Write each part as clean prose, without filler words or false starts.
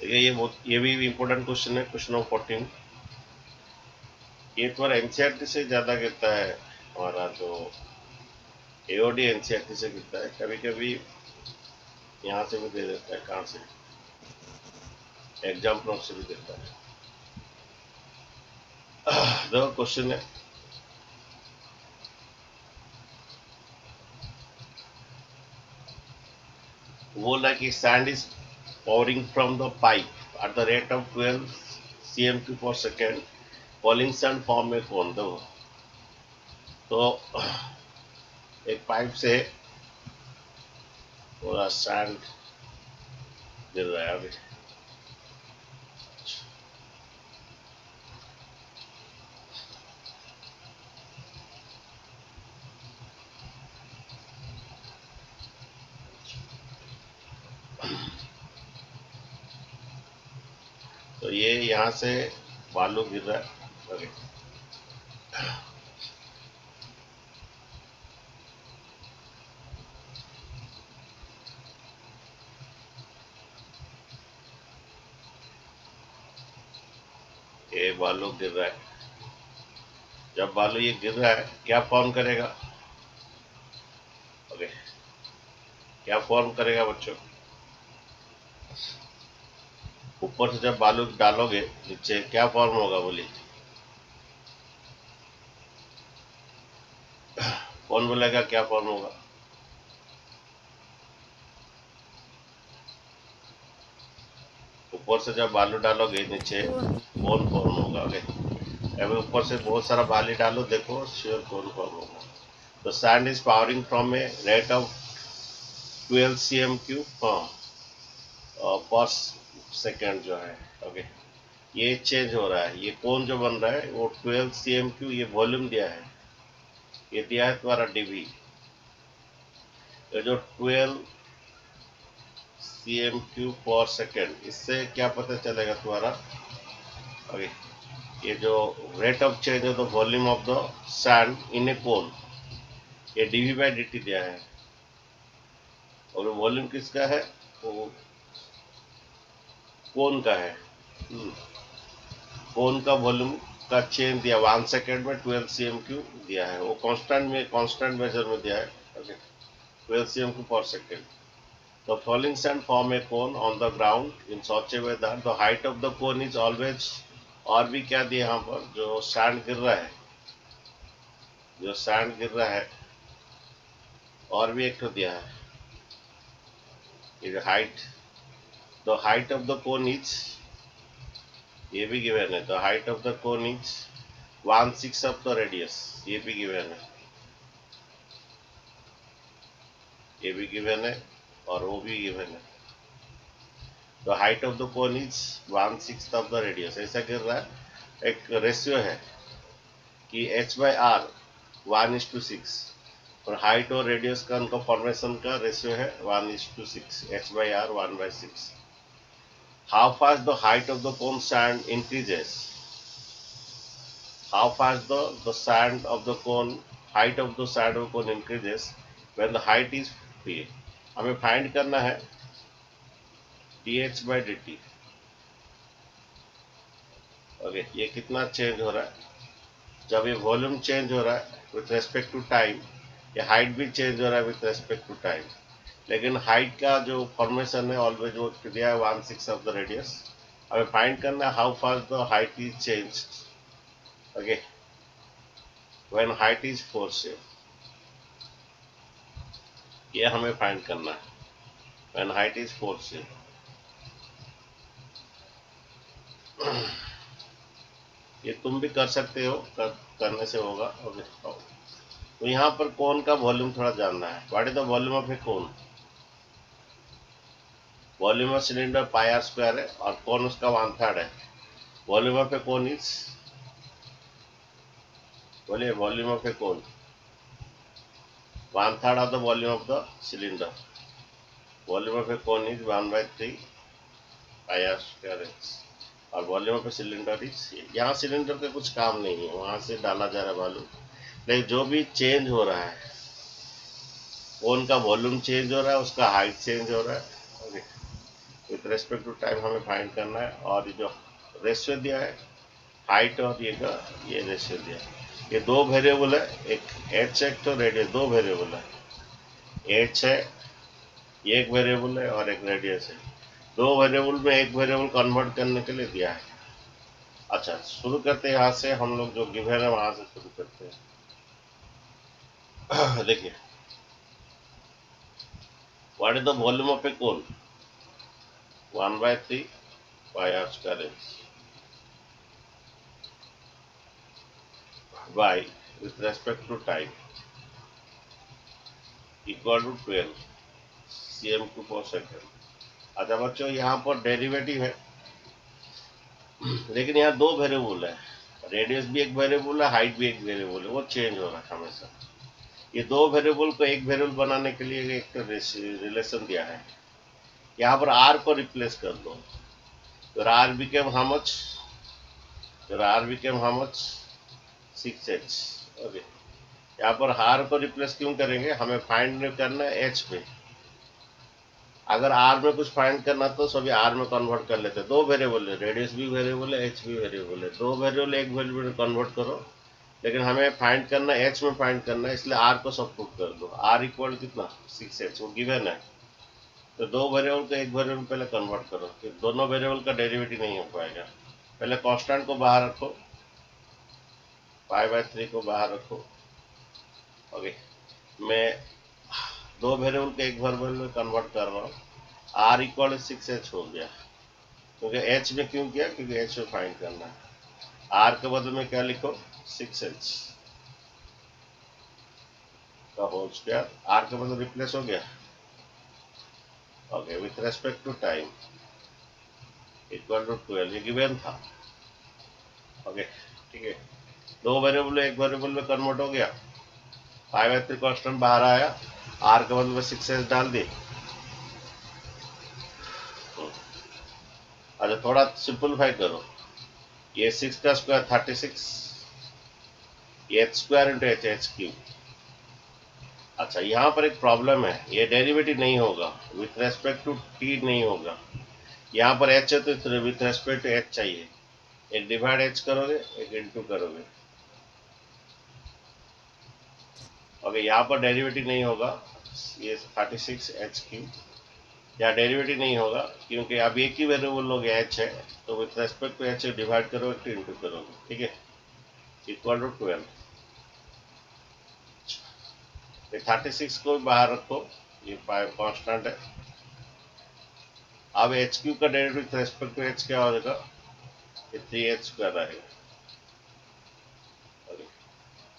ये भी important question है, क्वेश्चन नंबर 14। ये थोड़ा एनसीईआरटी से ज्यादा गिरता है, हमारा जो एओडी एनसीईआरटी से गिरता है, कभी कभी यहाँ से भी दे देता है, कहाँ से एग्जाम प्लॉट से भी देता है। देखो क्वेश्चन है, बोला कि sand is pouring from the pipe at the rate of 12 cm per second, falling sand form a cone। देखो तो एक पाइप से पूरा सैंड गिर रहा है अभी। तो ये यहाँ से बालू गिर रहा है। ओके, ये बालू गिर रहा है। जब बालू ये गिर रहा है क्या फॉर्म करेगा? ओके, क्या फॉर्म करेगा बच्चों? ऊपर से जब बालू डालोगे नीचे क्या फॉर्म होगा बोलिए? कौन बोलेगा क्या फॉर्म होगा? ऊपर से जब बालू डालोगे नीचे कौन फॉर्म होगा? ओके, अभी ऊपर से बहुत सारा बाली डालो, देखो श्योर कौन फॉर्म होगा। तो sand is powering from a rate of 12 cm cube पर सेकेंड जो है। ओके, ये चेंज हो रहा है, ये कौन जो बन रहा है वो 12 cm क्यूब, ये वॉल्यूम दिया है, ये दिया है तुम्हारा डीवी। ये जो 12 cm क्यूब पर सेकेंड, इससे क्या पता चलेगा तुम्हारा? ओके, ये जो rate of change of the volume of the sand in a cone, ये डीवी बाई डी दिया है। और वॉल्यूम किसका है? वो कोन का है। कोन का वॉल्यूम का चेंज दिया 1 सेकेंड में 12 cm क्यूब दिया है, वो कांस्टेंट मेजर में दिया है। ओके, 12 cm क्यूब पर second. The falling sand form a cone on the ground in such a way that the height of the cone is always, और भी क्या दिया यहाँ पर, जो सैंड गिर रहा है, जो सैंड गिर रहा है, और भी एक तो दिया है, ये height, the height of the cone is, ये भी गिवन है, the height of the cone is 1/6 of the radius, ये भी गिवन है, ये भी गिवन है, और वो भी गिवन है। The height of the cone is 1/6 of the radius, ऐसा गिर रहा है। एक रेशियो है कि h/r 1:6, और हाइट और रेडियस का उनका फॉर्मेशन का रेशियो है 1:6, h/r 1/6। How fast the height of the cone sand increases? How fast the sand of the cone, height of the sand of the cone increases when the height is p? हमें find करना है dh/dt। Okay, ये कितना change हो रहा है जब ये वॉल्यूम चेंज हो रहा है विथ रेस्पेक्ट टू टाइम, ये हाइट भी चेंज हो रहा है विथ रेस्पेक्ट टू टाइम, लेकिन हाइट का जो फॉर्मेशन है ऑलवेज वो दिया है 1/6 ऑफ द रेडियस। हमें फाइंड करना है how fast the height is change. Okay, when height is 4 से, ये हमें फाइंड करना है व्हेन हाइट इज 4 से। ये तुम भी कर सकते हो, करने से होगा। ओके, तो यहाँ पर कोन का वॉल्यूम थोड़ा जानना है। What is the volume of a cone? Volume of cylinder πr² है और कोन उसका 1/3 है। Volume of a cone is, बोलिए volume of a cone, 1/3 of the volume of the cylinder. Volume of a cone is 1/3 πr², और volume of a cylinder is, यहाँ cylinder का कुछ काम नहीं है, वहां से डाला जा रहा है बालू, लेकिन जो भी चेंज हो रहा है, कोन का वॉल्यूम चेंज हो रहा है, उसका हाइट चेंज हो रहा है। Okay, with respect to time हमें फाइंड करना है। और ये जो रेशियो दिया है हाइट और ये का ये रेशियो दिया है। ये दो वेरिएबल है, एक एच है तो रेडियस, दो वेरिएबल है। एच है ये एक वेरिएबल है और एक रेडियस है। दो वेरिएबल में एक वेरिएबल कन्वर्ट करने के लिए दिया है। अच्छा शुरू करते हैं यहाँ से, हम लोग जो गिवन है वहां से शुरू करते हैं। देखिए what is the volume of a cone, 1/3 pi are square by with respect to time equal to 12 cm/s। अच्छा बच्चों यहाँ पर डेरिवेटिव है, लेकिन यहाँ दो वेरिएबल है, रेडियस भी एक वेरिएबल है, हाइट भी एक वेरिएबल है, वो चेंज हो रहा है हमेशा। ये दो वेरिएबल को एक वेरिएबल बनाने के लिए एक रिलेशन दिया है। यहाँ पर आर को रिप्लेस कर दो, तो आर बिकेम हाउ मच, तो r became how much 6h। Okay, यहाँ पर आर को रिप्लेस क्यों करेंगे, हमें फाइंड करना है एच पे। अगर आर में कुछ फाइंड करना तो सभी आर में कन्वर्ट कर लेते हैं। दो वेरिएबल है, रेडियस भी वेरिएबल है, एच भी वेरिएबल है, दो वेरिएबल एक वेरिएबल में कन्वर्ट करो। लेकिन हमें फाइंड करना है एच में फाइंड करना है, इसलिए आर को सबट्रूट कर दो। आर इक्वल कितना 6h, वो गिवन है। तो दो वेरिएबल को एक वेरिएबल पहले कन्वर्ट करो, फिर दोनों वेरिएबल का डेरिवेटिव नहीं हो पाएगा। पहले कांस्टेंट को बाहर रखो, पाई/3 को बाहर रखो। ओके, मैं दो वेरिएबल को एक वेरिएबल में कन्वर्ट कर रहा हूँ। आर इक्वल 6h हो गया, क्योंकि एच में क्यों किया, क्योंकि एच में फाइंड करना है। आर के बदले में क्या लिखो 6h का होल स्क्वायर, आर के बदले रिप्लेस हो गया। Okay, with respect to time equal to 12, ये गिवन था। ओके ठीक है, दो वेरिएबल एक वेरिएबल में कन्वर्ट हो गया। पाई/3 कांस्टेंट बाहर आया, आर के बदले में 6h डाल दी। अच्छा थोड़ा सिंपलीफाई करो, ये 6 का square 36, H square into H cube. अच्छा यहाँ पर एक प्रॉब्लम है, ये डेरिवेटिव नहीं होगा, विथ रेस्पेक्ट टू टी नहीं होगा। यहाँ पर एच है तो विथ रेस्पेक्ट टू एच चाहिए। एक डिवाइड एच करोगे, एक इंटू करोगे। ओके, यहाँ पर डेरिवेटिव नहीं होगा, ये 36h3 यहाँ डेरिवेटिव नहीं होगा, क्योंकि अब एक ही वेरिएबल लोग एच है, तो with respect to h divide करोगे तो इंटू करोगे, ठीक है, इक्वल टू 12। ये 36 को बाहर रखो, ये कांस्टेंट है। अब एच क्यू का derivative with respect to h क्या हो जाएगा, ये 3h² आएगा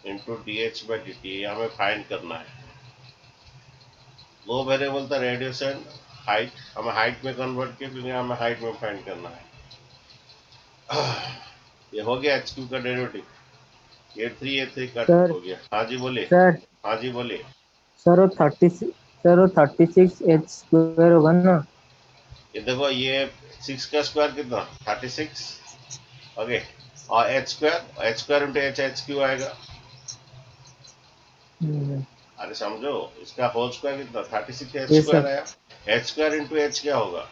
into d H by D T, हमें फाइंड करना है। दो वेरिएबल था रेडियस एंड हाइट, हमें हाइट में कन्वर्ट किया क्योंकि हमें हाइट में फाइंड करना है। ये हो गया एच क्यू का डेरिवेटिव, ये थ्री कट सर हो गया। हाँ जी बोलिए। सर हाँ जी बोलिए। सर वो 36h² होगा ना। ये देखो ये 6 का स्क्वायर कितना 36। ओके, और H square into H Q आएगा। अरे समझो, इसका होल स्क्वायर कितना 36 एच ये स्क्वायर सर आया। एच स्क्वायर इंटू एच क्या होगा,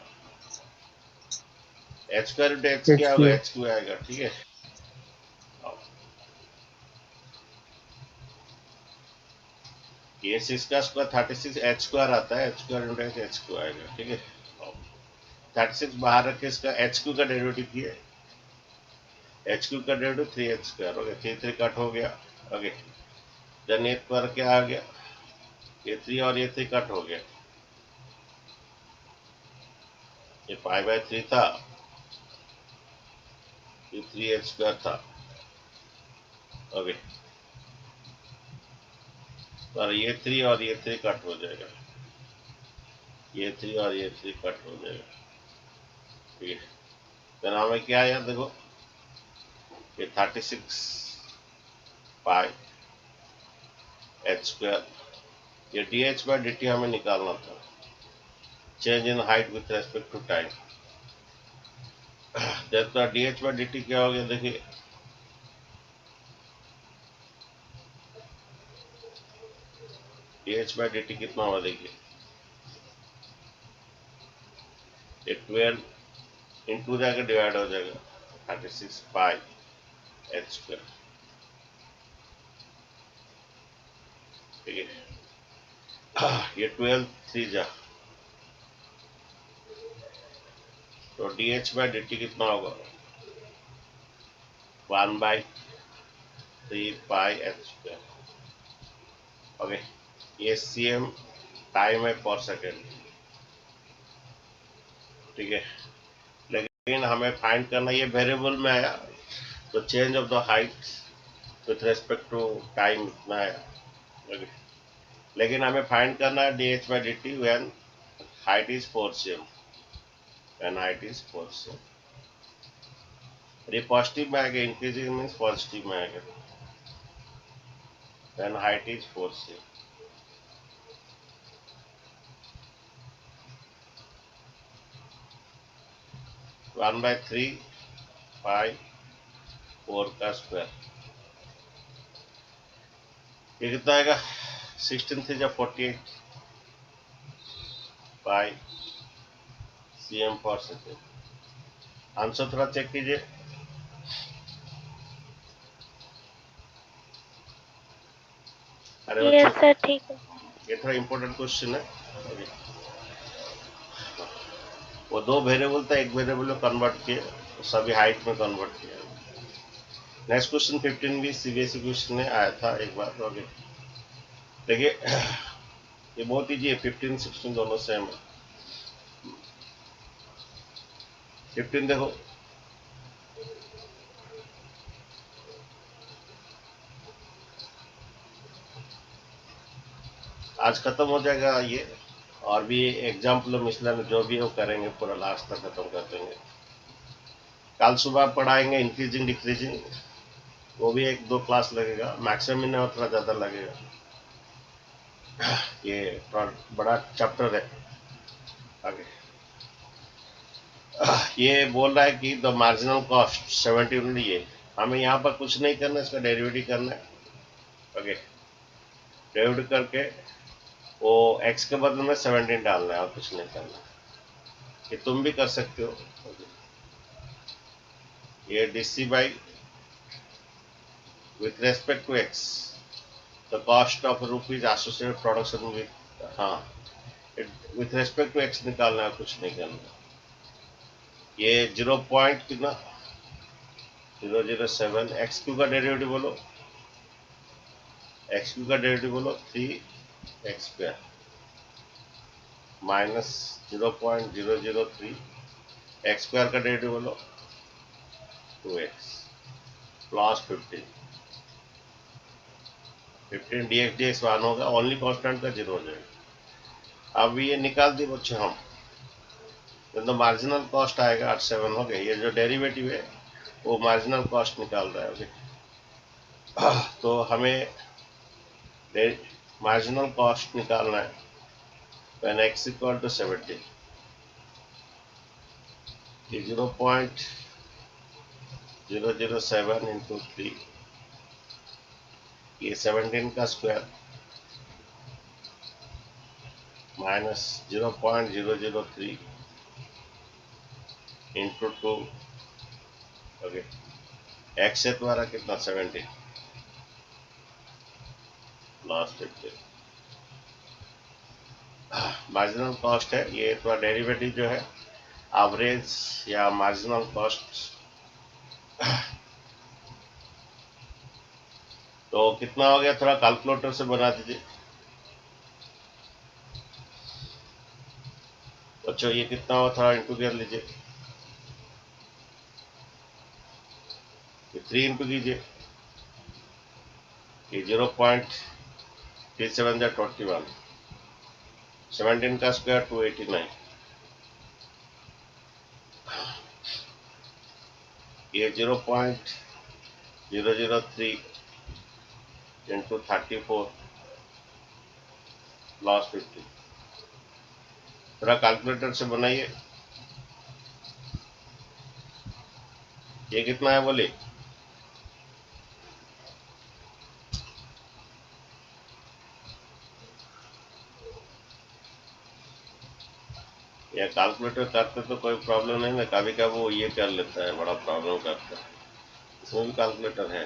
एच स्क्वायर इंटू एच क्या होगा, HQ। एच क्यू आएगा, ठीक है। ये 6 का स्क्वायर 36 एच स्क्वायर आता है, H square into H Q आएगा, ठीक है। 36 बाहर रख के इसका एच क्यू का डेरिवेटिव किए, एच क्यू का डेरिवेटिव 3h² हो गया, 3 कट हो गया। ओके, देन एक पर क्या आ गया, ये 3 और ये 3 कट हो गया, ये पाई/3 था, ये 3h² था। ओके, और ये 3 और ये 3 कट हो जाएगा, ये 3 और ये 3 कट हो जाएगा, ठीक है। देन हमें क्या आया देखो, ये 36 पाई h², ये D H by D T हमें निकालना था, change in height with respect to time. देखो D H by D T क्या हो गया, देखिए D H by D T कितना हुआ देखिए, ये 12 इंटू जाके डिवाइड हो जाएगा 36 पाई एच स्क्वायर। ठीक है, ये 12 3 जा, तो D H by D T कितना होगा 1/3 पाई एच स्क्वायर। ओके, ये सी एम टाइम है पर सेकेंड। ठीक है, लेकिन हमें फाइंड करना, ये वेरिएबल में आया तो change of the height with respect to time इतना आया। ओके, लेकिन हमें फाइंड करना है d H by D t when height is 4 cm, when height is 4 cm। ये पॉजिटिव में आएगा, इंक्रीजिंग मीन्स पॉजिटिव में आएगा, when height is 4 cm। 1/3 pi 4 का स्क्वायर, ये कितना आएगा 16 3 जा 48 पाई cm पर सेकेंड। आंसर थोड़ा चेक कीजिए। अरे यस बच्चों, सर ठीक है। ये थोड़ा इंपॉर्टेंट क्वेश्चन है। वो दो वेरिएबल था, एक वेरिएबल में कन्वर्ट किए, सभी हाइट में कन्वर्ट किया। नेक्स्ट क्वेश्चन 15 भी सीबीएसई क्वेश्चन में आया था एक बार। ओके, देखिए ये बहुत इजी है, 15 16 दोनों सेम है। 15 देखो, आज खत्म हो जाएगा ये, और भी एग्जाम्पल मिसलन जो भी हो करेंगे, पूरा लास्ट तक खत्म कर देंगे। कल सुबह पढ़ाएंगे इंक्रीजिंग डिक्रीजिंग, वो भी एक दो क्लास लगेगा, मैक्सिमम में थोड़ा ज़्यादा लगेगा। ये थोड़ा बड़ा चैप्टर है। आगे ये बोल रहा है कि द मार्जिनल कॉस्ट 70 है, हमें यहाँ पर कुछ नहीं करना, इसका डेरिवेटिव करना है। ओके, डेरिवेटिव करके वो x के बदले में 17 डालना है और कुछ नहीं करना। ये तुम भी कर सकते हो। ये dc by with respect to x the cost of rupees associated production with, हाँ with respect to x निकालना है, कुछ नहीं करना। ये 0 पॉइंट कितना 007, एक्स क्यू का डेरिवेटिव बोलो, एक्स क्यू का डेरिवेटिव बोलो 3x square minus 0.003, x square का डेरिवेटिव बोलो 2x प्लस 15 dx dx 1 होगा, ओनली कांस्टेंट का 0 हो जाएगा। अब ये निकाल दिए बच्चे हम, तो मार्जिनल कॉस्ट आएगा 87 हो गया। ये जो डेरिवेटिव है वो मार्जिनल कॉस्ट निकाल रहा है। ओके, तो हमें मार्जिनल कॉस्ट निकालना है when x equal to 70। ये 0.007 इंटू 3, ये 17 का square minus 0.003 into 2। Okay, x है तुम्हारा कितना 70 प्लस 15। मार्जिनल कॉस्ट है, ये थोड़ा डेरिवेटिव जो है एवरेज या मार्जिनल कॉस्ट, तो कितना हो गया, थोड़ा कैलकुलेटर से बना दीजिए बच्चों। ये कितना हुआ, थोड़ा इंटू कर लीजिए, ये 3 इंटू कीजिए, ये 0.37 17 का स्क्वायर 289, ये 0.003 इंटू 34 प्लस 50। थोड़ा कैलकुलेटर से बनाइए, ये कितना है बोले, या कैलकुलेटर करते तो कोई प्रॉब्लम नहीं ना, कभी कभी वो ये कर लेता है, बड़ा प्रॉब्लम करता है। इसमें भी कैलकुलेटर है।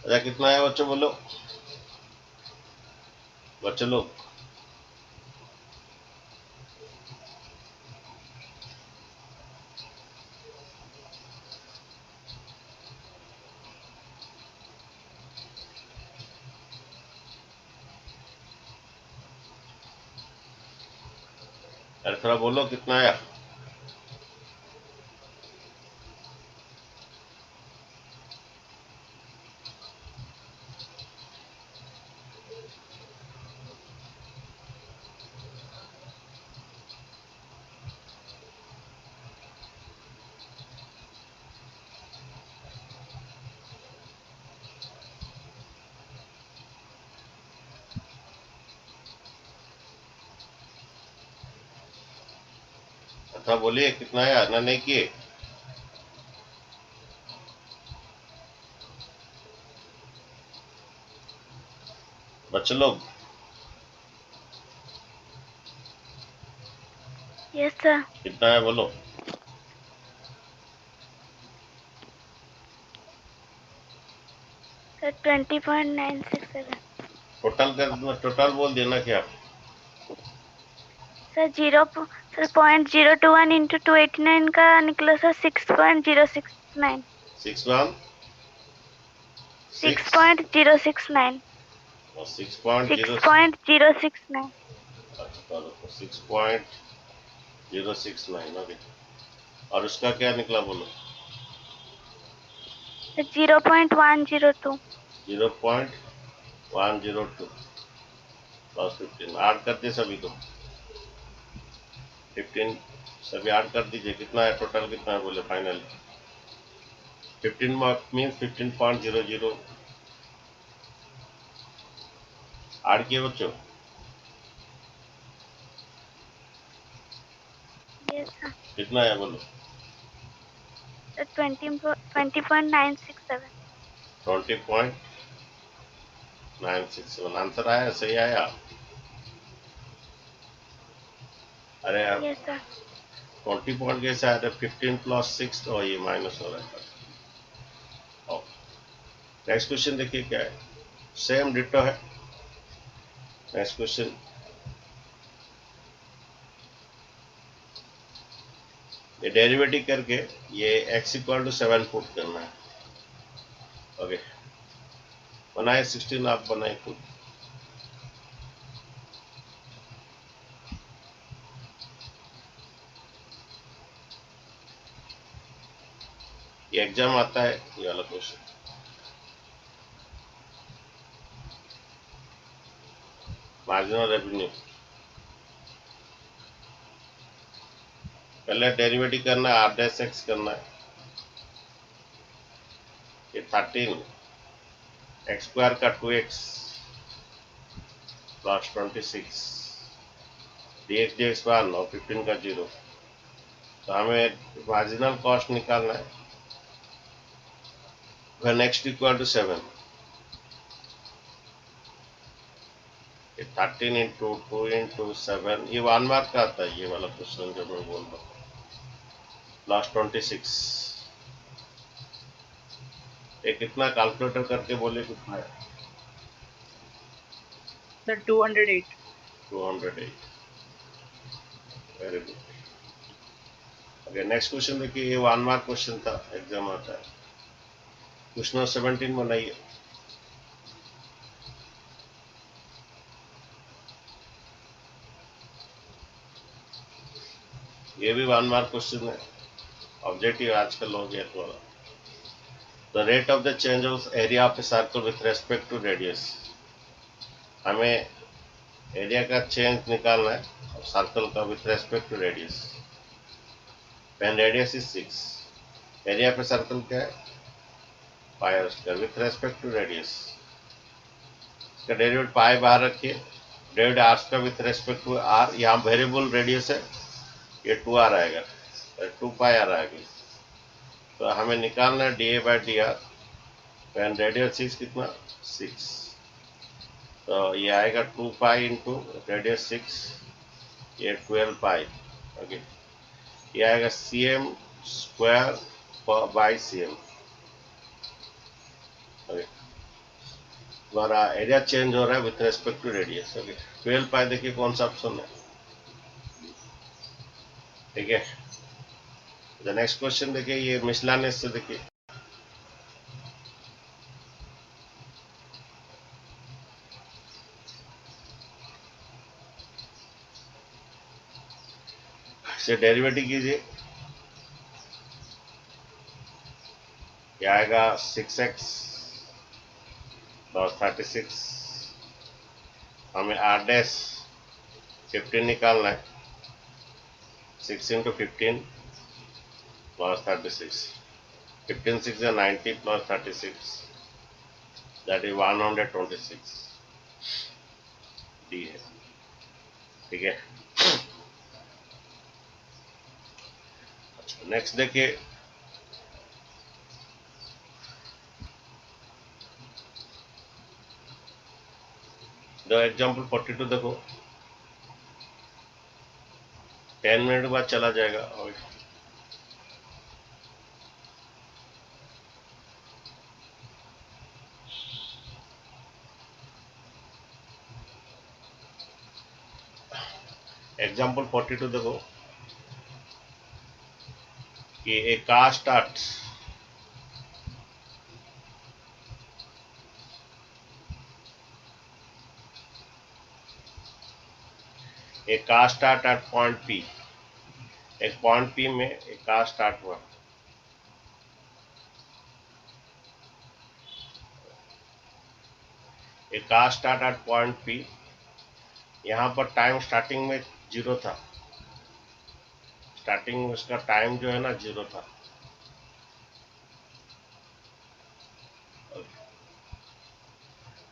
अच्छा कितना है बच्चों, बोलो बच्चों लोग। अरे थोड़ा बोलो कितना आया। अच्छा बोलिए कितना आया ना, नहीं किए। बच्चों लोग यस सर। कितना है बोलो। सर 20.967। टोटल बोल देना क्या। सर सर 0.021 इंटू 289 का निकला सर 6.069। 6 6.069। 6.0। 6.069। अच्छा 6.069 ओके। और उसका क्या निकला बोलो। सर 0.102। 0.102 प्लस 15 ऐड कर दिए सभी को। 15 सभी ऐड कर दीजिए। कितना है टोटल, कितना है बोले फाइनल। 15 मार्क मीन्स 15.00 ऐड किए बच्चों। Yes sir. कितना है बोलो। सर 20.967। 20.967 आंसर आया, सही आया। अरे यार यस सर। 20 पॉइंट कैसे आया था। 15 प्लस 6 तो ये माइनस हो रहा है। नेक्स्ट क्वेश्चन देखिए क्या है, सेम डिटो है। नेक्स्ट क्वेश्चन, ये डेरिवेटिव करके ये x इक्वल टू 7 पुट करना है। ओके बनाए 16, आप बनाए खुद। ये एग्जाम आता है ये वाला क्वेश्चन। मार्जिनल रेवेन्यू पहले डेरिवेटिव करना है, आर डैश एक्स करना है। ये 13 एक्स स्क्वायर का 2x प्लस 26 dx dx 1 और 15 का 0। तो हमें मार्जिनल कॉस्ट निकालना है। Next equal to 7, 13 into 2 into 7, ये 1 मार्क का आता है ये वाला क्वेश्चन जो मैं बोल रहा हूँ। प्लस 26 ये कितना कैलकुलेटर करके बोले कितना है। Sir 208। 208 very good. Okay next question देखिए, ये 1 मार्क क्वेश्चन था, एग्जाम आता है। क्वेश्चन 17 बनाइए। ये भी 1 मार्क क्वेश्चन है, ऑब्जेक्टिव आजकल हो गया थोड़ा। The rate of the change of area of a circle with respect to radius. हमें एरिया का चेंज निकालना है सर्कल का with respect to radius. When radius is 6, area पे सर्कल क्या है pi are square with respect to radius. इसका derivative pi बाहर रखिए, derivative R square with respect to R, यहाँ वेरिएबल रेडियस है, ये 2r आएगा, 2 पाई आर आएगा। तो हमें निकालना है D A by D R, when radius is कितना 6, तो ये आएगा 2 पाई इंटू रेडियस 6, ये 12 पाई। ओके, ये आएगा c m square by c m. हमारा एरिया चेंज हो रहा है with respect to radius. Okay, 12 pi देखिए कौन सा ऑप्शन है, ठीक है। द नेक्स्ट क्वेश्चन देखिए, ये मिसलानेस से देखिए, इसे डेरिवेटिव कीजिए, ये आएगा 6x प्लस 36, हमें r डैश 15 निकालना है, 6 इंटू 15 प्लस 36, 15 6 है 90 प्लस 36 दैट इज 126 डी है, ठीक है। नेक्स्ट देखिए, दो एग्जाम्पल 42 देखो, 10 मिनट बाद चला जाएगा। और एग्जाम्पल 42 देखो कि a car starts at point P, एक पॉइंट P में एक कार स्टार्ट हुआ, एक car start at point P, यहाँ पर टाइम स्टार्टिंग में 0 था, स्टार्टिंग में उसका टाइम जो है ना 0 था।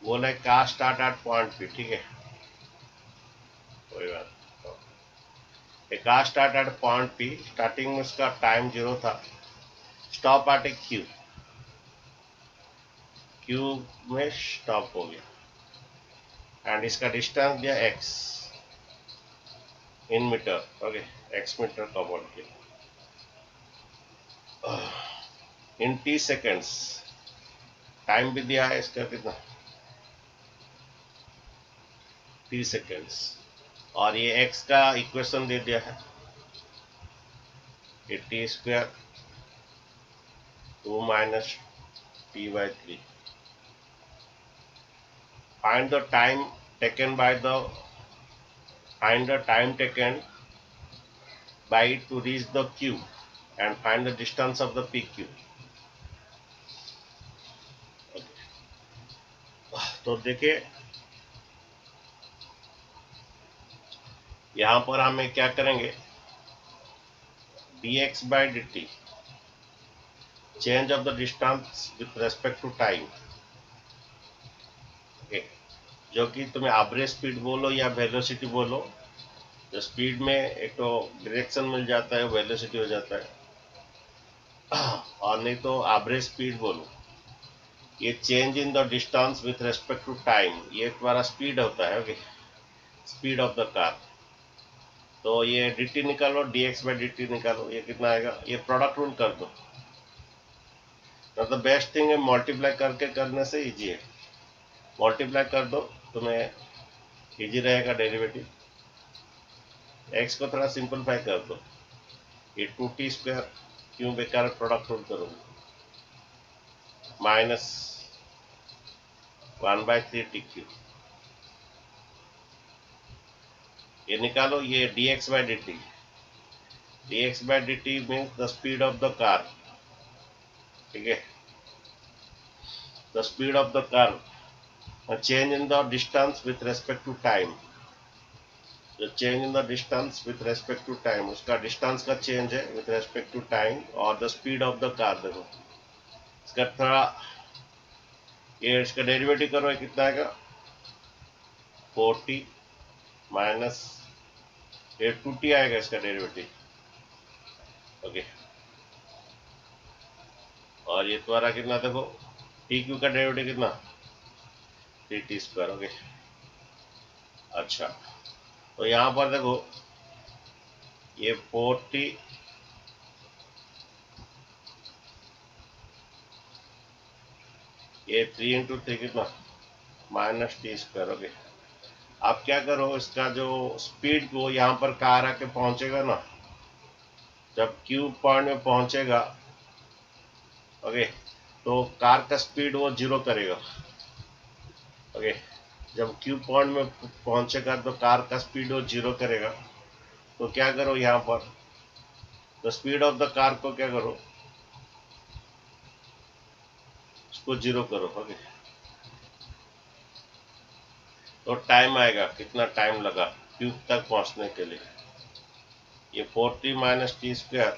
बोला car start at point P, ठीक है, कोई बात नहीं। एक car start at point P, starting में उसका टाइम 0 था, stop at a Q, Q में स्टॉप हो गया, एंड इसका डिस्टेंस दिया x in metre, okay, x metre covered किया इन t सेकेंड्स, टाइम भी दिया है इसका कितना t सेकेंड्स, और ये x का इक्वेशन दे दिया है, ये t square 2 minus t by 3। Find the time taken by the find the time taken by it to reach the Q and find the distance of the PQ। तो देखिए यहाँ पर हमें क्या करेंगे, dx by dt change of the distance with respect to time, जो कि तुम्हें एवरेज स्पीड बोलो या वेलोसिटी बोलो, तो स्पीड में एक तो डायरेक्शन मिल जाता है, वेलोसिटी हो जाता है, और नहीं तो एवरेज स्पीड बोलो, ये change in the distance with respect to time, ये तुम्हारा स्पीड होता है, okay, speed of the car. तो ये dt निकालो, dx बाई dt निकालो, ये कितना आएगा, ये प्रोडक्ट रूल कर दो, मतलब बेस्ट थिंग है मल्टीप्लाई करके करने से इजी है, मल्टीप्लाई कर दो तुम्हें इजी रहेगा डेरिवेटिव। x को थोड़ा सिंपलीफाई कर दो, ये 2t स्क्वायर क्यों बेकार प्रोडक्ट रूल करोगे, माइनस 1/3t3, ये निकालो, ये dx by dt, dx by dt means the speed of the car, ठीक है, the speed of the car change in the distance with respect to time. जो change in the distance with respect to time, उसका distance का change है with respect to time, और the speed of the car. देखो इसका थोड़ा ये इसका डेरिवेटिव करो, ये कितना आएगा 40 माइनस ये 2t आएगा इसका डेरिवेटिव। ओके, और ये तुम्हारा कितना देखो टी क्यू का डेरिवेटिव कितना 3t स्क्वायर। ओके, अच्छा तो यहाँ पर देखो ये 40 ये 3 इंटू 3 कितना माइनस टी स्क्वायर। ओके, आप क्या करो इसका जो स्पीड को यहाँ पर कार आके पहुंचेगा ना, जब क्यू पॉइंट में पहुंचेगा, ओके, तो कार का स्पीड वो जीरो करेगा। ओके, जब क्यू पॉइंट में पहुंचेगा तो कार का स्पीड वो जीरो करेगा। तो क्या करो यहाँ पर the speed of the car को क्या करो उसको जीरो करो। ओके, तो टाइम आएगा कितना टाइम लगा क्यू तक पहुंचने के लिए। ये 40 माइनस टी स्क्वायर,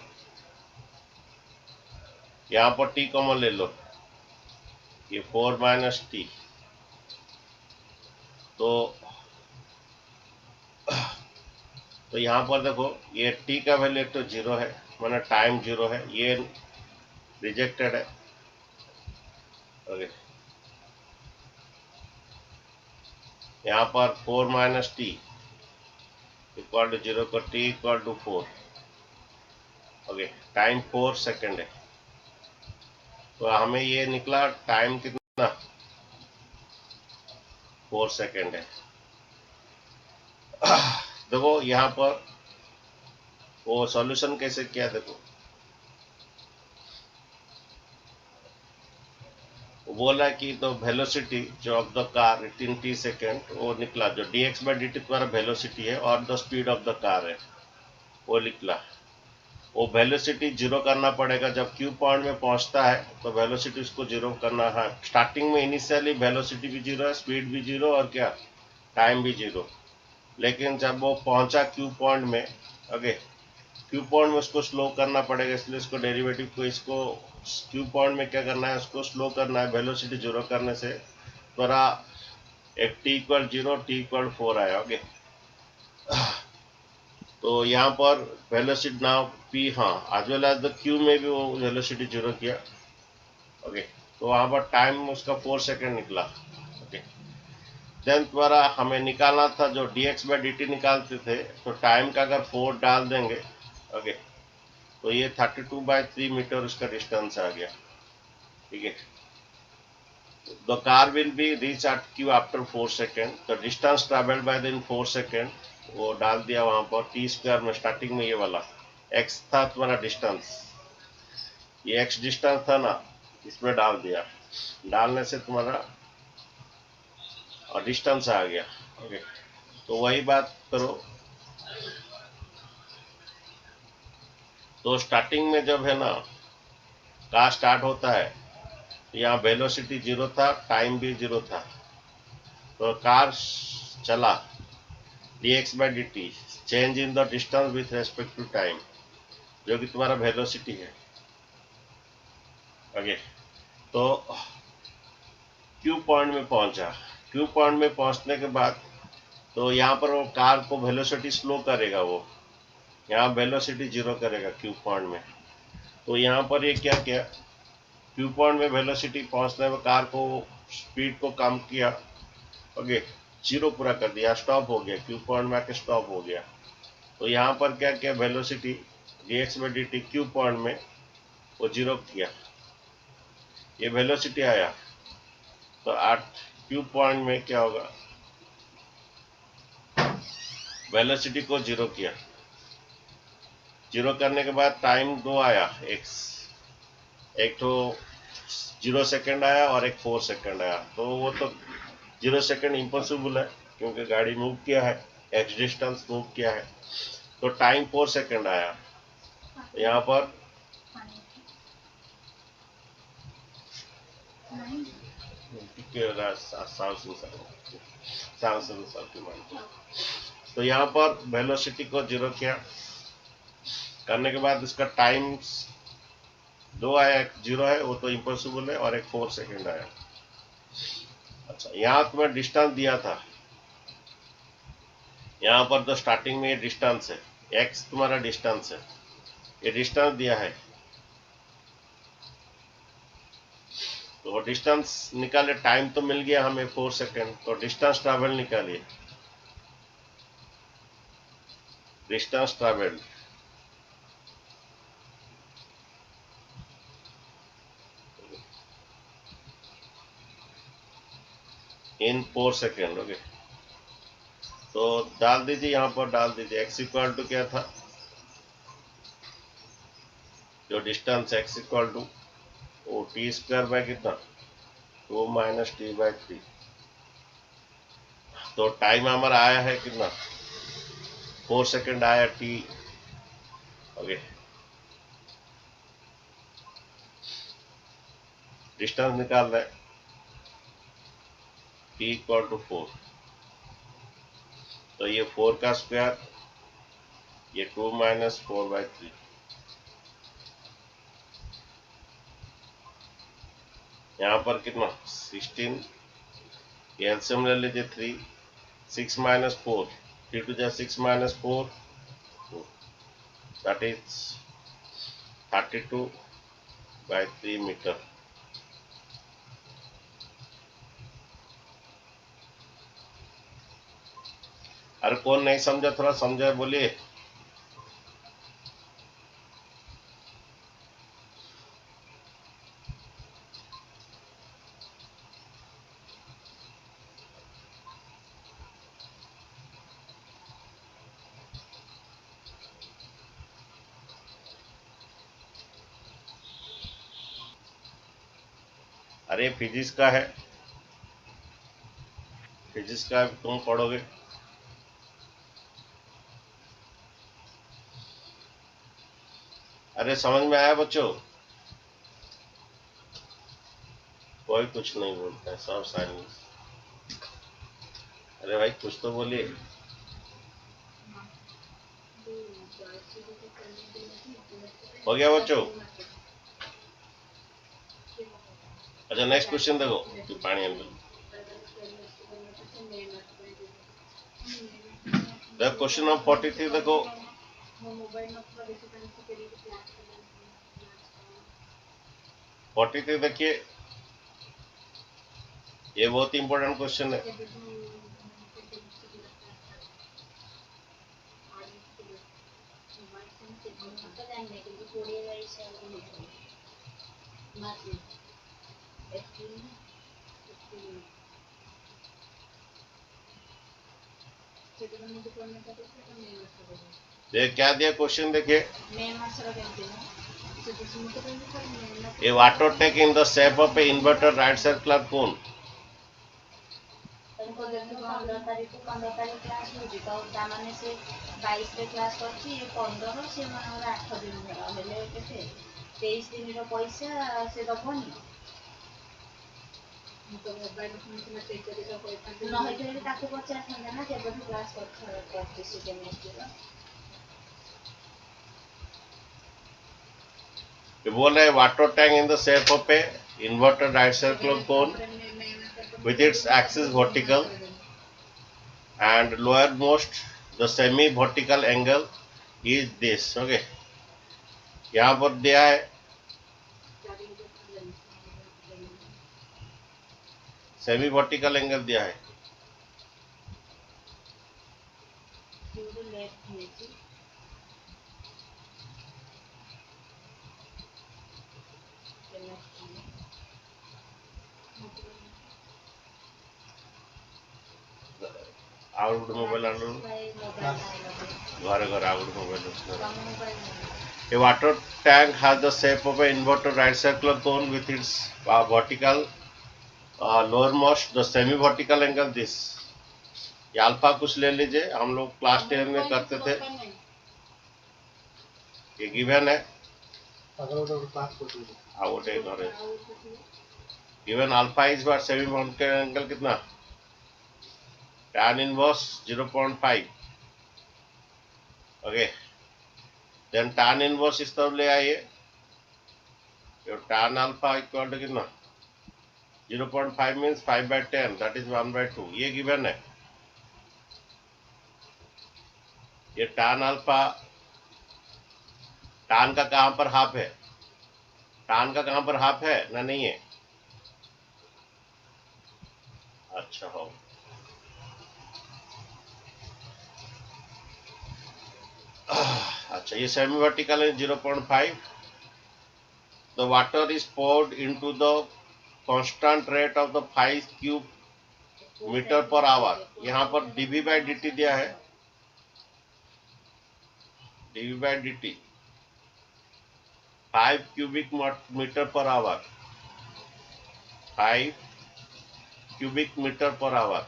यहाँ पर टी कॉमन ले लो, ये 4 माइनस टी, तो यहाँ पर देखो ये टी का वैल्यू एक तो जीरो है, माना टाइम जीरो है, ये रिजेक्टेड है। ओके, यहाँ पर 4 minus T equal to zero को T equal to 4। Okay, time 4 second है, तो हमें ये निकला टाइम कितना 4 सेकेंड है। देखो यहाँ पर वो सॉल्यूशन कैसे किया, देखो वो बोला कि तो वेलोसिटी जो of the car in T second वो निकला, जो dx बाई dt तुम्हारा वेलोसिटी है और the speed of the car है वो निकला। वो वेलोसिटी जीरो करना पड़ेगा जब क्यू पॉइंट में पहुंचता है, तो वेलोसिटी उसको जीरो करना है। स्टार्टिंग में इनिशियली वेलोसिटी भी जीरो है, स्पीड भी जीरो, और क्या टाइम भी जीरो। लेकिन जब वो पहुंचा क्यू पॉइंट में, ओके, क्यू पॉइंट में उसको स्लो करना पड़ेगा, इसलिए इसको डेरिवेटिव को इसको क्यू पॉइंट में क्या करना है उसको स्लो करना है वेलोसिटी जीरो करने से। थोड़ा एक t equal zero t equal 4 आया। ओके, तो यहाँ पर वेलोसिटी नाउ पी, हाँ as well as the q में भी वो वेलोसिटी जीरो किया। ओके, तो वहाँ पर टाइम उसका 4 सेकेंड निकला। ओके, देन द्वारा हमें निकालना था जो dx बाई dt निकालते थे, तो टाइम का अगर 4 डाल देंगे, ओके, तो ये 32/3 मीटर उसका डिस्टेंस आ गया। ठीक है, the car will be reach at Q after 4 second, the distance travelled by the in 4 second वो डाल दिया वहां पर टी स्क्वायर में। स्टार्टिंग में ये वाला x था तुम्हारा डिस्टेंस, ये x डिस्टेंस था ना, इसमें डाल दिया, डालने से तुम्हारा डिस्टेंस आ गया। ओके, तो वही बात करो, तो स्टार्टिंग में जब है ना कार स्टार्ट होता है, तो यहाँ वेलोसिटी जीरो था, टाइम भी जीरो था, तो कार चला dx by dt change in the distance with respect to time, जो कि तुम्हारा वेलोसिटी है। ओके, तो क्यू पॉइंट में पहुंचा, क्यू पॉइंट में पहुंचने के बाद तो यहाँ पर वो कार को वेलोसिटी स्लो करेगा, वो यहाँ वेलोसिटी जीरो करेगा क्यू पॉइंट में। तो यहाँ पर ये क्या किया, क्यू पॉइंट में वेलोसिटी पहुंचने में कार को स्पीड को कम किया। ओके, जीरो पूरा कर दिया, स्टॉप हो गया, क्यू पॉइंट में आके स्टॉप हो गया। तो यहाँ पर क्या किया, velocity dx by dt Q point में वो जीरो किया, ये वेलोसिटी आया, तो एट क्यू पॉइंट में क्या होगा, वेलोसिटी को जीरो किया, जीरो करने के बाद टाइम दो आया, एक तो 0 सेकेंड आया और एक 4 सेकेंड आया। तो वो तो 0 सेकेंड इम्पॉसिबल है क्योंकि गाड़ी मूव किया है, एक्स डिस्टेंस मूव किया है, तो टाइम 4 सेकेंड आया। यहाँ पर तो यहाँ पर वेलोसिटी को जीरो किया, करने के बाद इसका टाइम्स 2 आया, एक 0 है, वो तो इम्पॉसिबल है, और एक 4 सेकेंड आया। अच्छा, यहाँ तुम्हें डिस्टेंस दिया था, यहाँ पर तो स्टार्टिंग में ये डिस्टेंस है, x तुम्हारा डिस्टेंस है, ये डिस्टेंस दिया है, तो वो डिस्टेंस निकाले, टाइम तो मिल गया हमें 4 सेकेंड, तो डिस्टेंस ट्रैवल निकालिए, distance travel in 4 second. Okay, तो डाल दीजिए, यहाँ पर डाल दीजिए x इक्वल टू क्या था, जो डिस्टेंस x इक्वल टू वो टी स्क्वायर बाय कितना 2 माइनस टी बाय 3, तो टाइम हमारा आया है कितना 4 सेकेंड आया टी। ओके, डिस्टेंस निकाल रहे टी इक्वल टू 4, तो ये 4 का स्क्वायर, ये 2 माइनस 4 बाय 3, यहाँ पर कितना 16, ये एलसीएम ले लीजिए 3, 6 माइनस 4, 3 टू जा 6 minus 4, that is 32 by 3 metre. अरे कौन नहीं समझा, थोड़ा समझा बोलिए। अरे फिजिक्स का है, फिजिक्स का तुम पढ़ोगे। अरे समझ में आया बच्चों? कोई कुछ नहीं बोलता है, सब साइलेंस। अरे भाई कुछ तो बोलिए। हो गया बच्चों? अच्छा, नेक्स्ट क्वेश्चन देखो, पानी अंदर देखो, क्वेश्चन नंबर 43 देखो, 43 देखिए, ये बहुत इंपॉर्टेंट क्वेश्चन है। देख क्या दिया क्वेश्चन, देखिए, ये water tank in the shape of A inverter right circular cone. उनको देखो 15 तारीख को 15 तारीख क्लास होची तो तामाने से 22 रे क्लास करची 15 से मानवर 8 दिन धरा हेले केते 23 दिन रो पैसा से दबनी तो मोबाइल में चेक करी तो कोई न होइते ताको पचार थाना ना केबे क्लास करते से केमिस्ट्री ये बोल रहे water tank in the shape of A inverter right circular cone with its axis vertical and lowermost the semi vertical angle is this। okay, यहाँ पर दिया है सेमी वर्टिकल एंगल दिया है, ଆଉ ଗୋଟେ ମୋବାଇଲ ଆଣିଲୁ ଘରେ ଘରେ ଆଉ ଗୋଟେ ମୋବାଇଲ ଅଛି। A water tank has the shape of an inverted right circular cone with its vertical lowermost the semi vertical angle this। ये अल्फा कुछ ले लीजिए, हम लोग क्लास 10 में करते थे, ये गिवन है। ଆଉ ଗୋଟେ ଘରେ given alpha is what, semi monotonic angle कितना, tan inverse 0.5. Okay, then tan inverse इस तरफ ले आइए, तो tan अल्फा इक्वल टू कितना 0.5 मीन्स 5/10, दैट इज 1/2. ये गिवन है. ये tan अल्फा, tan का कहां पर हाफ है, tan का कहां पर हाफ है ना, नहीं है. अच्छा हो, अच्छा ये सेमी वर्टिकल है 0.5. The water is poured into the constant rate of the 5 cube metre per hour. यहाँ पर dV/dt दिया है, dV/dt 5 cubic metre per hour, 5 cubic metre per hour.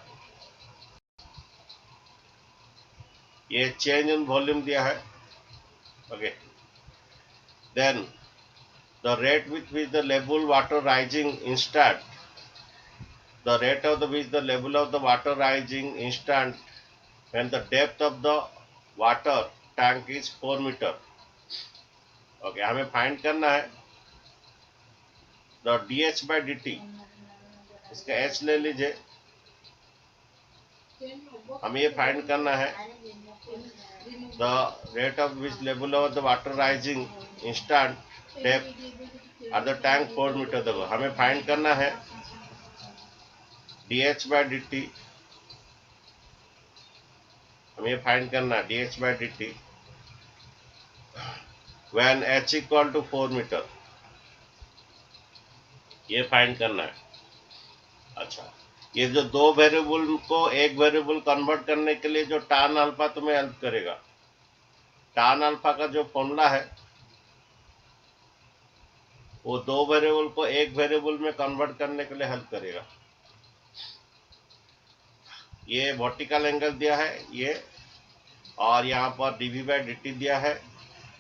ये चेंज इन वॉल्यूम दिया है. Okay, then the rate with which the level water rising instant, the rate of the which the level of the water rising instant when the depth of the water tank is 4 meter. Okay, हमें find करना है the dH/dt, इसका h ले लीजिए. हमें ये find करना है the rate of which level of the water rising instant depth at the tank 4 meter. देखो हमें फाइंड करना है dH/dt, हमें ये फाइंड करना है dH/dt when h equal to 4 meter, ये फाइंड करना है. अच्छा, ये जो दो वेरिएबल को एक वेरिएबल कन्वर्ट करने के लिए जो tan अल्फा तुम्हें हेल्प करेगा, tan अल्फा का जो फॉर्मूला है वो दो वेरिएबल को एक वेरिएबल में कन्वर्ट करने के लिए हेल्प करेगा. ये वर्टिकल एंगल दिया है ये, और यहाँ पर dV/dt दिया है.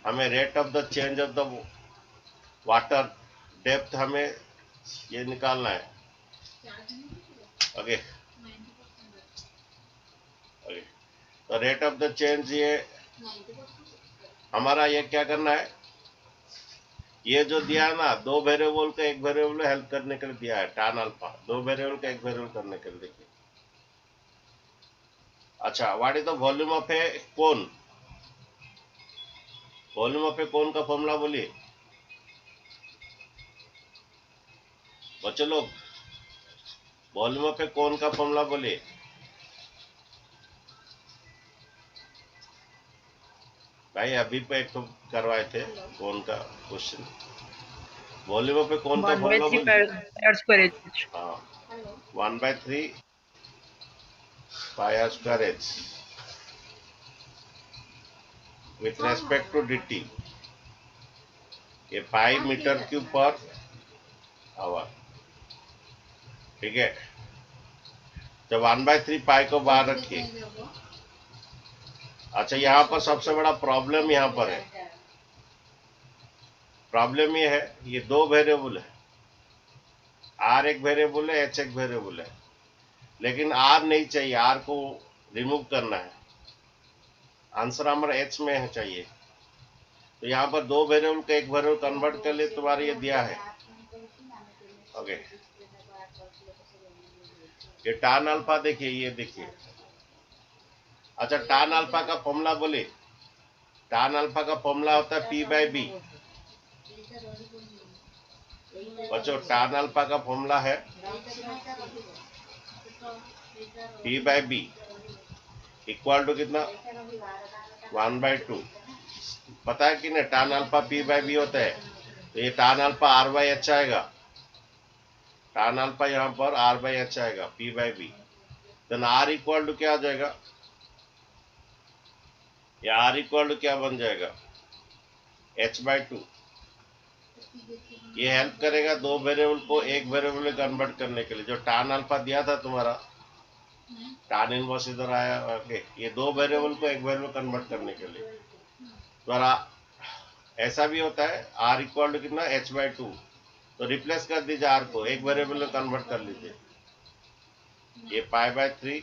हमें rate of the change of the water depth हमें ये निकालना है. ओके, ओके, तो रेट ऑफ द चेंज ये हमारा, ये क्या करना है, ये जो दिया है ना दो वेरिएबल को एक वेरिएबल में हेल्प करने के लिए दिया है tan अल्फा, दो वेरिएबल को एक वेरिएबल करने के लिए. देखिए, अच्छा, what is the volume of a cone, volume of a cone का फॉर्मूला बोलिए बच्चे लोग, वॉल्यूम ऑफ ए कोन का फॉर्मूला बोलिए. भाई अभी पे एक तो करवाए थे कोन का question, volume of a cone का फॉर्मूला बोलिए. हाँ, 1/3 pi r square h with respect to dt, ये 5 मीटर क्यूब पर आवर. ठीक है, जब 1/3 पाई को बाहर रखिए. अच्छा, यहाँ पर सबसे बड़ा प्रॉब्लम यहाँ पर है, प्रॉब्लम ये है, ये दो वेरिएबल है, r एक वेरिएबल है, h एक वेरिएबल है, लेकिन r नहीं चाहिए, r को रिमूव करना है. आंसर हमारा h में है चाहिए. तो यहाँ पर दो वेरिएबल को एक वेरिएबल कन्वर्ट कर ले, तुम्हारा ये दिया है. ओके, ये tan अल्फा देखिए, ये देखिए. अच्छा, tan अल्फा का फॉर्मूला बोले, tan अल्फा का फॉर्मूला होता है P/B. बच्चों, tan अल्फा का फॉर्मूला है P/B इक्वल टू कितना 1/2. पता है कि नहीं, tan अल्फा P/B होता है. तो ये tan अल्फा R/H आएगा, tan अल्फा यहाँ पर R/H आएगा P/B. Then R equal to क्या आ जाएगा, या R इक्वल टू क्या बन जाएगा H/2. ये हेल्प करेगा दो वेरिएबल को एक वेरिएबल में कन्वर्ट करने के लिए. जो tan अल्फा दिया था तुम्हारा, tan इनवर्स इधर आया. ओके, ये दो वेरिएबल को एक वेरिएबल कन्वर्ट करने के लिए तुम्हारा ऐसा भी होता है. R इक्वल टू कितना H/2, तो रिप्लेस कर दीजिए आर को, एक वेरिएबल में कन्वर्ट कर लीजिए। ये π/3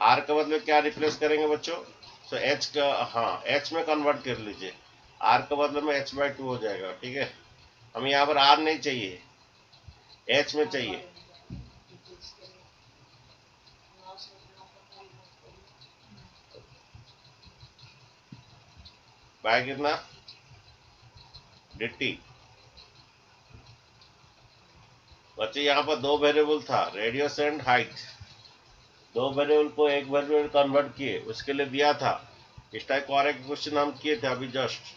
आर का मतलब क्या रिप्लेस करेंगे बच्चों? तो एच का, हाँ एच में कन्वर्ट कर लीजिए, आर का मतलब में h/2 हो जाएगा। ठीक है, हमें यहाँ पर आर नहीं चाहिए, एच में चाहिए। बाय कितना dt। बच्चे यहाँ पर दो वेरिएबल था, रेडियस एंड हाइट, दो वेरिएबल को एक वेरिएबल कन्वर्ट किए, उसके लिए दिया था। इस टाइप करेक्ट क्वेश्चन हम किए थे अभी जस्ट।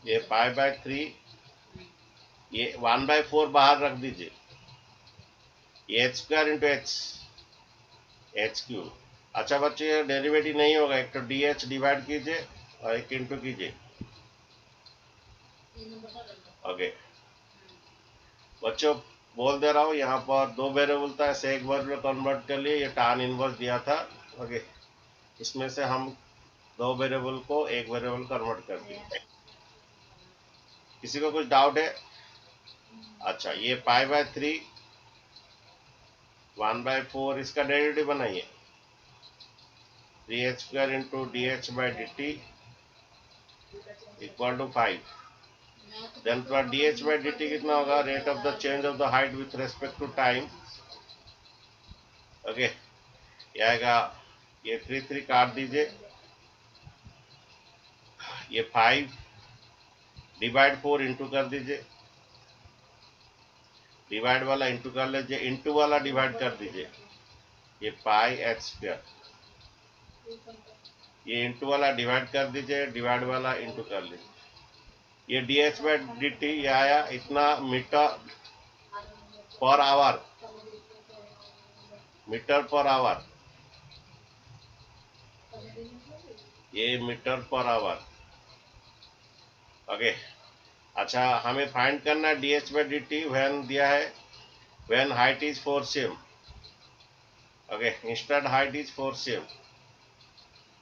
ये π/3, ये 1/4 बाहर रख दीजिए, ये h² इंटू h³ अच्छा बच्चे ये डेरिवेटिव नहीं होगा, एक तो dh डिवाइड कीजिए और एक इंटू कीजिए। ओके बच्चों बोल दे रहा हूँ, यहाँ पर दो वेरिएबल था, ऐसे एक वेरिएबल कन्वर्ट कर लिए, ये tan इनवर्स दिया था। ओके, इसमें से हम दो वेरिएबल को एक वेरिएबल कन्वर्ट कर दिए। किसी को कुछ डाउट है? अच्छा, ये π/3 1/4 इसका डेरिवेटिव बनाइए, 3h² into dh/dt equal to 5। Then तो dh/dt कितना होगा? Rate of the change of the height with respect to time. Okay, ये आएगा, ये 3 काट दीजिए, ये 5 डिवाइड 4 इंटू कर दीजिए, डिवाइड वाला इंटू कर लीजिए, इंटू वाला डिवाइड कर दीजिए, ये πh², ये इंटू वाला डिवाइड कर दीजिए, डिवाइड वाला इंटू कर लीजिए, ये dh/dt ये आया इतना metre per hour, metre per hour, ये मीटर पर आवर। ओके, अच्छा हमें फाइंड करना है dh/dt व्हेन दिया है, when height is 4 cm। Okay, instant height is 4 cm,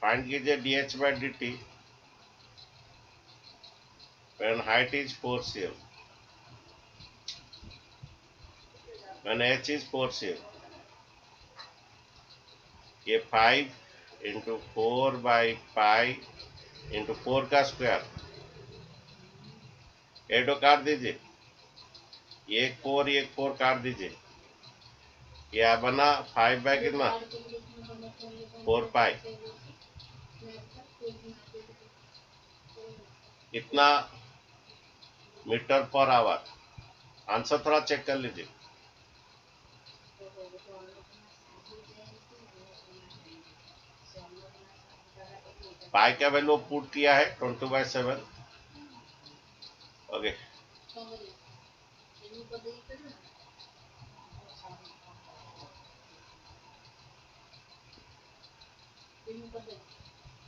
find कीजिए dh/dt when height is 4 cm, when h is 4 cm। ये 5 into 4/π into 4 का स्क्वायर, एडो काट दीजिए, एक 4 काट दीजिए, यह बना 5 बाय कितना 4π, इतना मीटर पर आवर। आंसर थोड़ा चेक कर लीजिए। पाई का वैल्यू पुट किया है 20/7। ओके,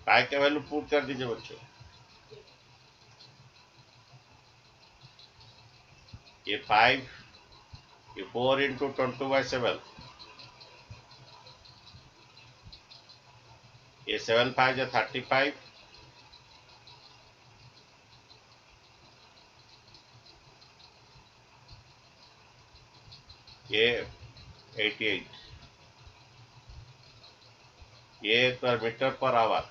पाई का वैल्यू पुट कर दीजिए बच्चों, ये 5, ये 4 इंटू 20/7, ये 7 5 या 35, ये 88, ये पर मीटर पर आवर।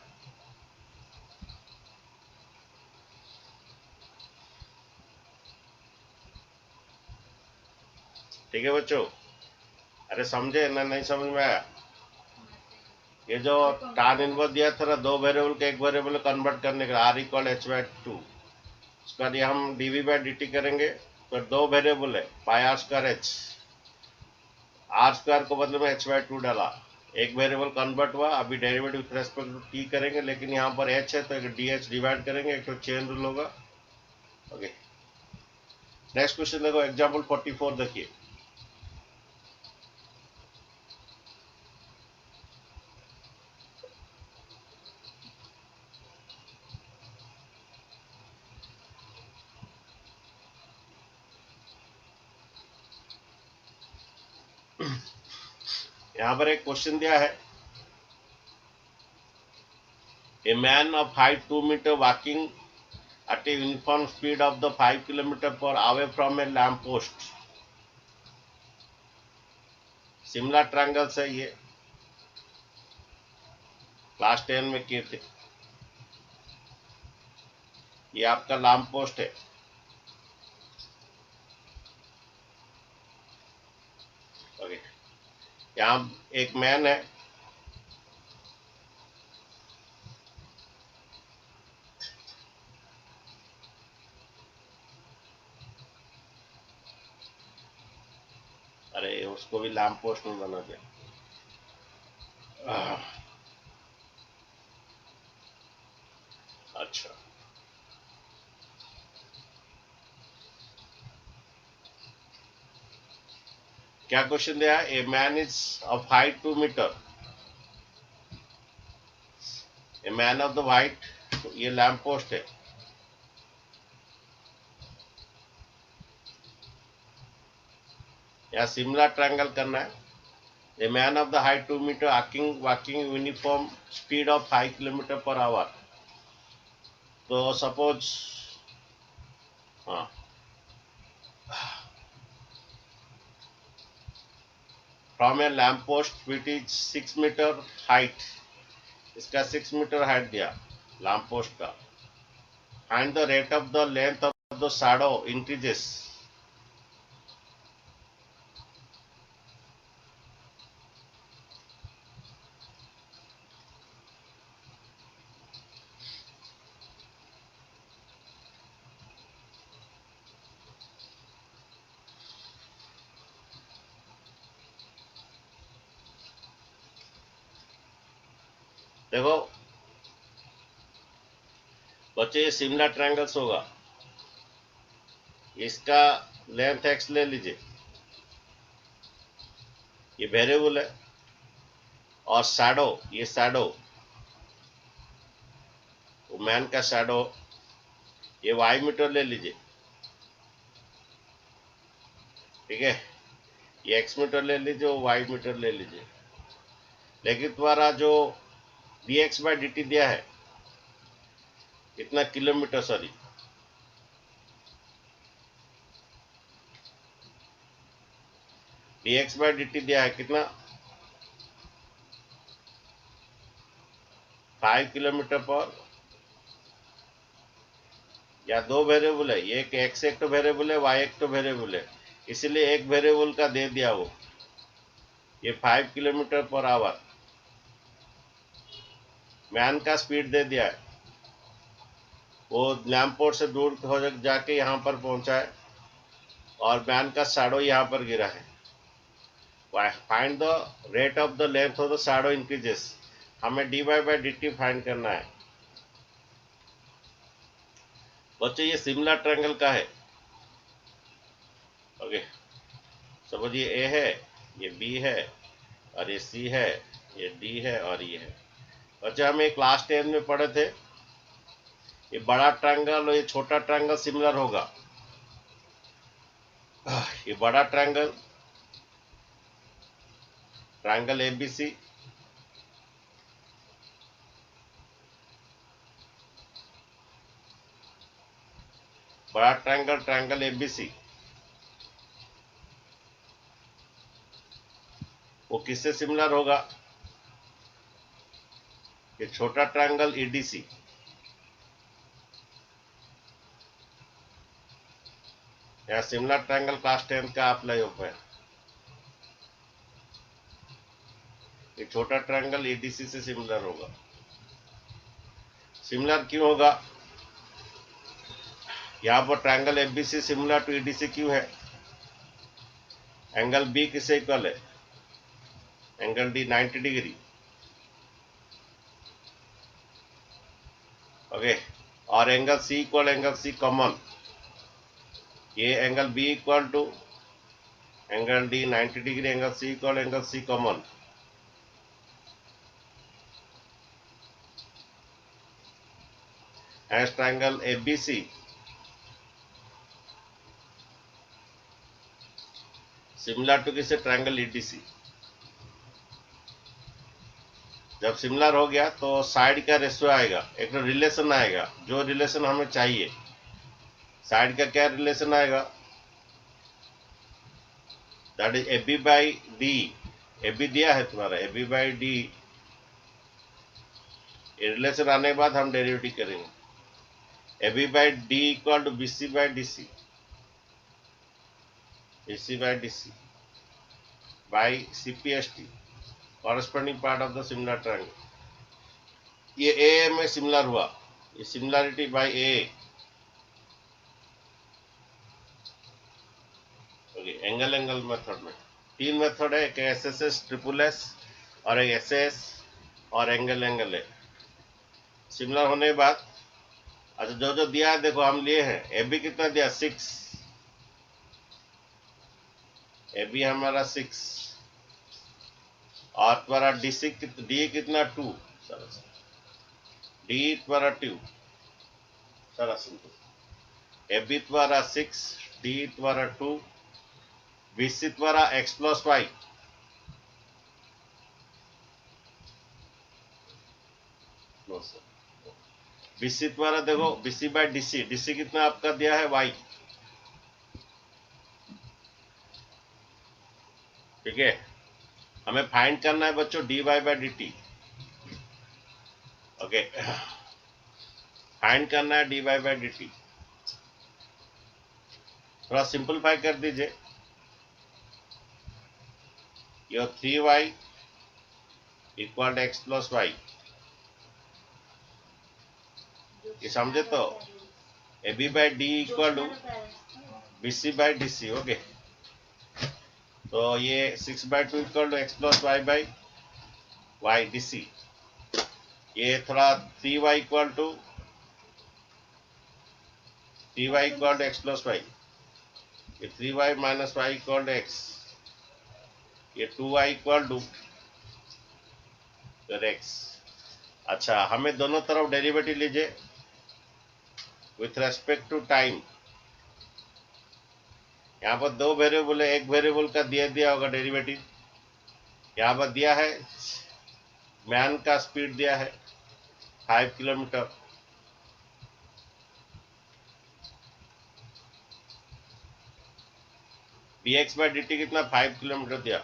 ठीक है बच्चों, अरे समझे ना, नहीं समझ में आया? ये जो tan इनवर्स दिया था ना, दो वेरिएबल के एक वेरिएबल कन्वर्ट करने का, r इक्वल h/2, उसका लिए हम dv/dt करेंगे। तो दो वेरिएबल है, πr² h, r² को बदले में h/2 डाला, एक वेरिएबल कन्वर्ट हुआ, अभी derivative with respect to t करेंगे, लेकिन यहाँ पर h है तो एक dh डिवाइड करेंगे, एक तो चेन रूल होगा। ओके, नेक्स्ट क्वेश्चन देखो, एग्जाम्पल 44 देखिए। यहाँ पर एक क्वेश्चन दिया है, A man of height 2 meter walking at a uniform speed of the 5 kilometer per hour from a lamp post. Similar triangles है ये, क्लास 10 में किए थे। ये आपका लैंप पोस्ट है। ओके, यहाँ एक मैन है, अरे उसको भी लैंप पोस्ट में बना दिया। अच्छा, क्या क्वेश्चन दिया है? A man is of height 2 मीटर, a man of the height, ये लैंप पोस्ट है। या सिमिलर ट्रायंगल करना है। A man of the height 2 metre walking uniform speed of 5 kilometre per hour. तो सपोज, हाँ, from a lamp post which is 6 metre height, इसका 6 metre height दिया lamp post का। Find the rate of the length of the shadow increases. देखो बच्चे, ये similar triangles होगा, इसका लेंथ एक्स ले लीजिए, ये वेरिएबल है, और शैडो, ये शैडो, मैन का शैडो, ये वाई मीटर ले लीजिए, ठीक है। ये एक्स मीटर ले लीजिए, वाई मीटर ले लीजिए। लेकिन तुम्हारा जो dx बाई dt दिया है कितना kilometre, sorry, dx by dt दिया है कितना, 5 किलोमीटर पर। या दो वेरिएबल है, एक एक्स एक तो वेरिएबल है, वाई एक तो वेरिएबल है, इसलिए एक वेरिएबल का दे दिया वो, ये 5 किलोमीटर पर आवर। मैन का स्पीड दे दिया है, वो लैंप पोस्ट से दूर हो जाके यहाँ पर पहुंचा है, और मैन का शैडो यहाँ पर गिरा है। Find the rate of the length of the shadow increases. हमें dy बाई dt फाइंड करना है। बच्चे ये सिमिलर ट्रायंगल का है। ओके, सपोज ये ए है, ये बी है, और ये सी है, ये डी है, और ये है। बच्चे हम एक क्लास 10 में पढ़े थे, ये बड़ा ट्रायंगल और ये छोटा ट्रायंगल सिमिलर होगा। ये बड़ा ट्रायंगल, ट्रायंगल एबीसी, बड़ा ट्रायंगल, ट्रायंगल एबीसी, वो किससे सिमिलर होगा? ये छोटा ट्रायंगल ईडीसी। या सिमिलर ट्रायंगल क्लास 10 का अप्लाई होता है। ये छोटा ट्रायंगल ईडीसी से सिमिलर होगा। सिमिलर क्यों होगा? यहाँ पर triangle F B C similar to E D C क्यों है? एंगल बी किससे इक्वल है? Angle D 90 degree. ओके, और angle C equal angle C common, ये angle B equal to angle D 90 degree, angle C equal angle C common. As triangle A B C similar to किसे? Triangle E D C. जब similar हो गया तो side का ratio आएगा, एक रिलेशन आएगा, जो रिलेशन हमें चाहिए। साइड का क्या रिलेशन आएगा? That is AB by D. AB दिया है तुम्हारा, AB बाई डी। रिलेशन आने के बाद हम डेरिवेटिव करेंगे। AB by d equal to BC by DC, BC by DC by CPST, corresponding part of the similar triangle. ये ए में सिमिलर हुआ, ये similarity by A. Okay, angle method में 3 मेथड है, एक SSS ट्रिपल S और एक SS और एंगल है। सिमिलर होने के बाद अच्छा जो जो दिया है देखो, हम लिए हैं AB कितना दिया 6, AB हमारा 6 और तुम्हारा D कितना 2, D तुम्हारा 2, सरस। AB तुम्हारा 6, D तुम्हारा 2, BC तुम्हारा x प्लस वाई, BC तुम्हारा देखो BC बाई DC कितना आपका दिया है y। ठीक है, हमें फाइंड करना है बच्चों dy by dt। Okay, find करना है dy बाई dt। थोड़ा सिंपलीफाई कर दीजिए। योर 3y इक्वल x प्लस वाई, ये समझे तो? AB by d equal to BC by DC। Okay, तो ये 6 by 2 equal to x plus y by y DC। ये थोड़ा 3y equal to x plus y, ये 3y minus y equal to x, ये 2y equal to x। अच्छा, हमें दोनों तरफ डेरिवेटिव लीजिए विथ रेस्पेक्ट टू टाइम। यहाँ पर दो वेरिएबल है, एक वेरिएबल का दिया होगा डेरिवेटिव। यहाँ पर दिया है मैन का स्पीड दिया है 5 किलोमीटर, dx बाई dt कितना 5 किलोमीटर दिया।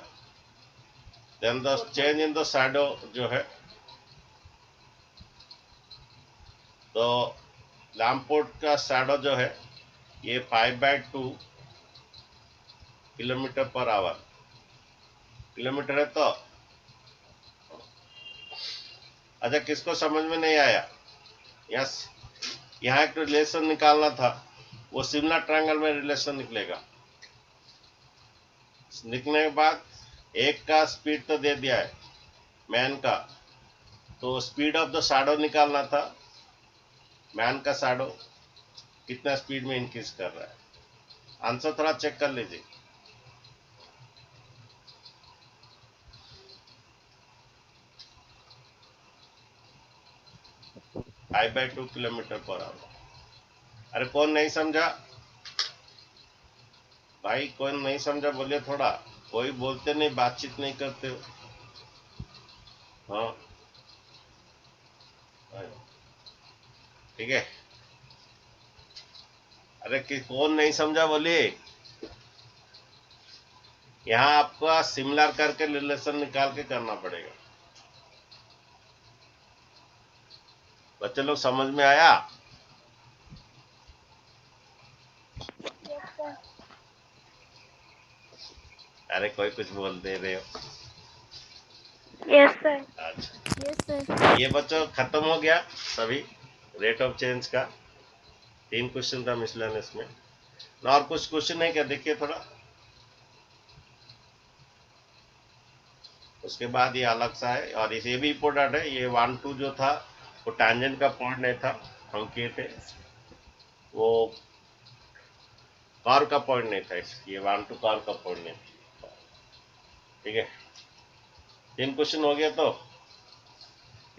Then the change in the shadow जो है, तो लैम्पोर्ट का शैडो जो है ये 5/2 किलोमीटर पर आवर, किलोमीटर है तो। अच्छा, किसको समझ में नहीं आया? यहाँ एक रिलेशन निकालना था, वो सिमिलर ट्रायंगल में रिलेशन निकलेगा। निकलने के बाद एक का स्पीड तो दे दिया है मैन का, तो स्पीड ऑफ द शैडो निकालना था। मैन का शैडो कितना स्पीड में इंक्रीज कर रहा है, आंसर थोड़ा चेक कर लीजिए। Five by 2 kilometre per our. अरे कौन नहीं समझा भाई? कौन नहीं समझा बोलिए थोड़ा। कोई बोलते नहीं, बातचीत नहीं करते हो। हाँ, ठीक है। अरे कि कौन नहीं समझा बोलिए। यहाँ आपको सिमिलर करके रिलेशन निकाल के करना पड़ेगा। बच्चे लोग समझ में आया? अरे कोई कुछ बोल दे रहे हो। Yes sir. अच्छा, यस सर। ये बच्चों खत्म हो गया सभी रेट ऑफ चेंज का। 3 क्वेश्चन था मिसलेनियस में। और कुछ क्वेश्चन है क्या? देखिए थोड़ा, उसके बाद ये अलग सा है। और ये भी इम्पोर्टेंट है, ये 1 2 जो था वो टैंजेंट का पॉइंट नहीं था, हम किए थे, वो कर्व का पॉइंट नहीं था। ये 1 2 कर्व का पॉइंट नहीं था। ठीक है, 3 क्वेश्चन हो गया, तो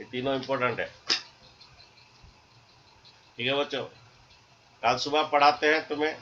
ये तीनों इम्पोर्टेंट है। ठीक है बच्चों, कल सुबह पढ़ाते हैं तुम्हें